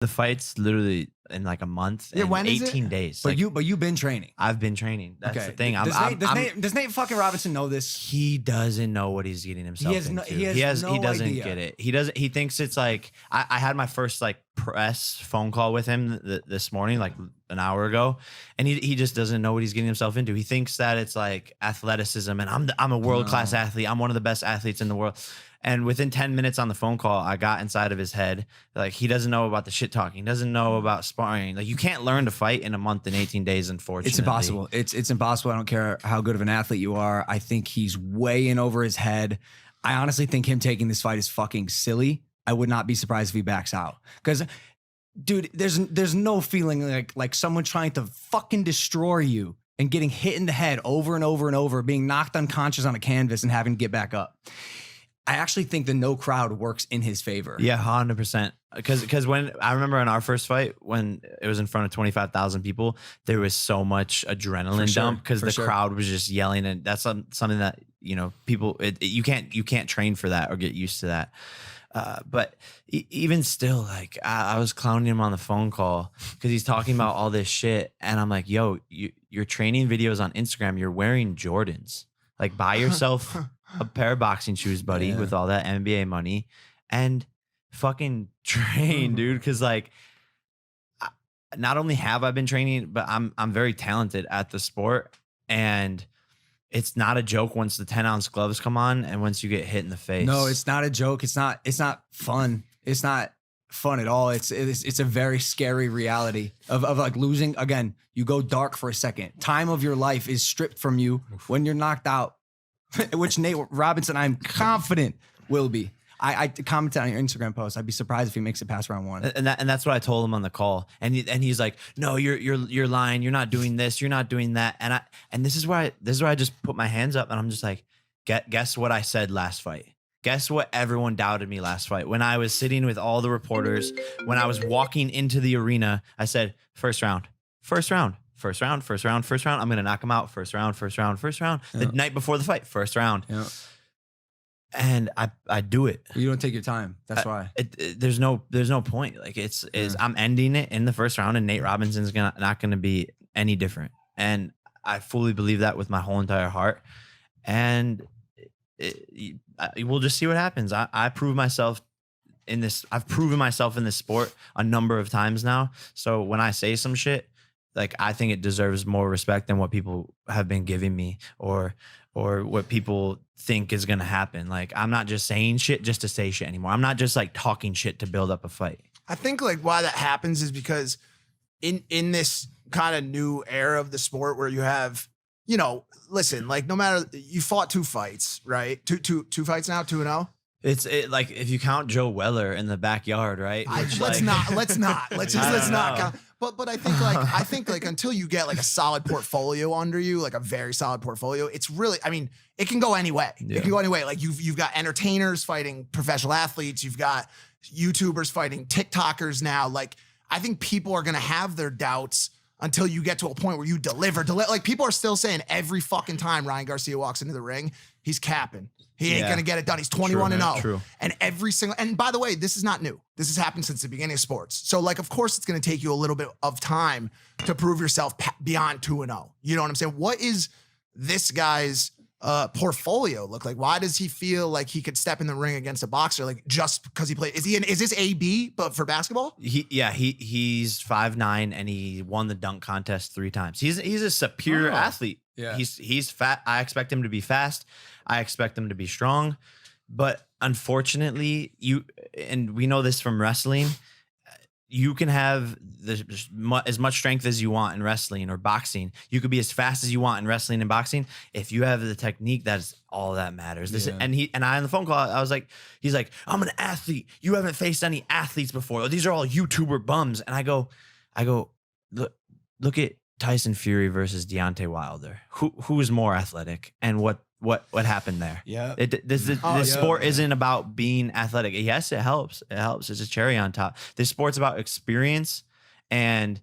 The fight's literally in like a month and when is 18 it? days. But Like, you've been training. I've been training. That's the thing. Does Nate fucking Robinson know this? He doesn't know what he's getting himself into. He doesn't idea. get it. He thinks it's like I had my first like press phone call with him this morning, like an hour ago, and he just doesn't know what he's getting himself into. He thinks that it's like athleticism, and I'm a world-class athlete. I'm one of the best athletes in the world. And within 10 minutes on the phone call, I got inside of his head. Like, he doesn't know about the shit talking. He doesn't know about sparring. Like, you can't learn to fight in a month and 18 days, unfortunately. It's impossible. It's impossible. I don't care how good of an athlete you are. I think he's way in over his head. I honestly think him taking this fight is fucking silly. I would not be surprised if he backs out. Because, dude, there's no feeling like someone trying to fucking destroy you and getting hit in the head over and over and over, being knocked unconscious on a canvas and having to get back up. I actually think the no crowd works in his favor. Yeah, 100%. Because when I remember in our first fight, when it was in front of 25,000 people, there was so much adrenaline dump because the crowd was just yelling, and that's something that, you know, people you can't train for that or get used to that. But even still, like, I was clowning him on the phone call because he's talking about all this shit, and I'm like, yo, you're training videos on Instagram, you're wearing Jordans. Like, buy yourself a pair of boxing shoes, buddy, with all that NBA money, and fucking train, dude. Because, like, not only have I been training, but I'm very talented at the sport, and it's not a joke once the 10-ounce gloves come on and once you get hit in the face. No, it's not a joke. It's not fun. It's not fun at all. It's a very scary reality of like losing. Again, you go dark for a second. Time of your life is stripped from you when you're knocked out, which Nate Robinson, I'm confident, will be. I commented on your Instagram post. I'd be surprised if he makes it past round one. And that's what I told him on the call. And he's like, no, you're lying. You're not doing this. You're not doing that. And this is where I just put my hands up, and I'm just like, guess what I said last fight? Guess what everyone doubted me last fight? When I was sitting with all the reporters, when I was walking into the arena, I said, first round. I'm going to knock him out. First round. The night before the fight, first round. Yeah. And I do it. You don't take your time. That's why. There's no point. Like, I'm ending it in the first round, and Nate Robinson's not going to be any different. And I fully believe that with my whole entire heart. And we'll just see what happens. I prove myself in this. I've proven myself in this sport a number of times now. So when I say some shit, like, I think it deserves more respect than what people have been giving me, or what people think is going to happen. Like, I'm not just saying shit just to say shit anymore. I'm not just like talking shit to build up a fight. I think like why that happens is because in this kind of new era of the sport where you have, you know, listen, like, no matter, you fought 2 fights, right? Two fights now, 2-0. It's like, if you count Joe Weller in the backyard, right? Let's not count. But I think like until you get like a solid portfolio under you, like a very solid portfolio, it's really, I mean, it can go any way. Yeah. It can go any way. Like, you've got entertainers fighting professional athletes. You've got YouTubers fighting TikTokers now. Like, I think people are going to have their doubts until you get to a point where you deliver. Like, people are still saying every fucking time Ryan Garcia walks into the ring, he's capping. He ain't going to get it done. He's 21-0. True. And and by the way, this is not new. This has happened since the beginning of sports. So, like, of course it's going to take you a little bit of time to prove yourself beyond 2-0. You know what I'm saying? What is this guy's portfolio look like? Why does he feel like he could step in the ring against a boxer, like, just because he played? Is this AB but for basketball? He's 5'9" and he won the dunk contest 3 times. He's a superior athlete. Yeah. He's fat. I expect him to be fast. I expect him to be strong. But unfortunately, and we know this from wrestling, you can have as much strength as you want in wrestling or boxing. You could be as fast as you want in wrestling and boxing. If you have the technique, that's all that matters. And I on the phone call, I was like, he's like, I'm an athlete. You haven't faced any athletes before. These are all YouTuber bums. And I go, look at Tyson Fury versus Deontay Wilder. Who is more athletic, and what happened there? Yeah. This sport isn't about being athletic. Yes, it helps. It's a cherry on top. This sport's about experience and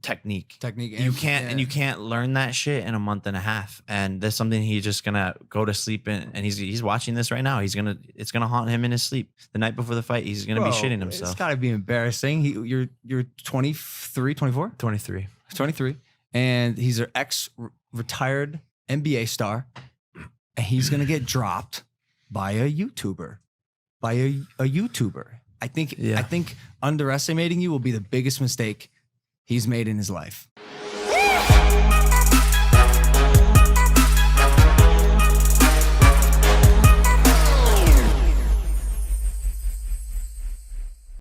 technique. You can't and you can't learn that shit in a month and a half. And that's something he's just gonna go to sleep in. And he's watching this right now. It's gonna haunt him in his sleep. The night before the fight, he's gonna be shitting himself. It's gotta be embarrassing. You're 23, 24? 23. 23. And he's an ex-retired NBA star. And he's gonna get dropped by a YouTuber. I think underestimating you will be the biggest mistake he's made in his life.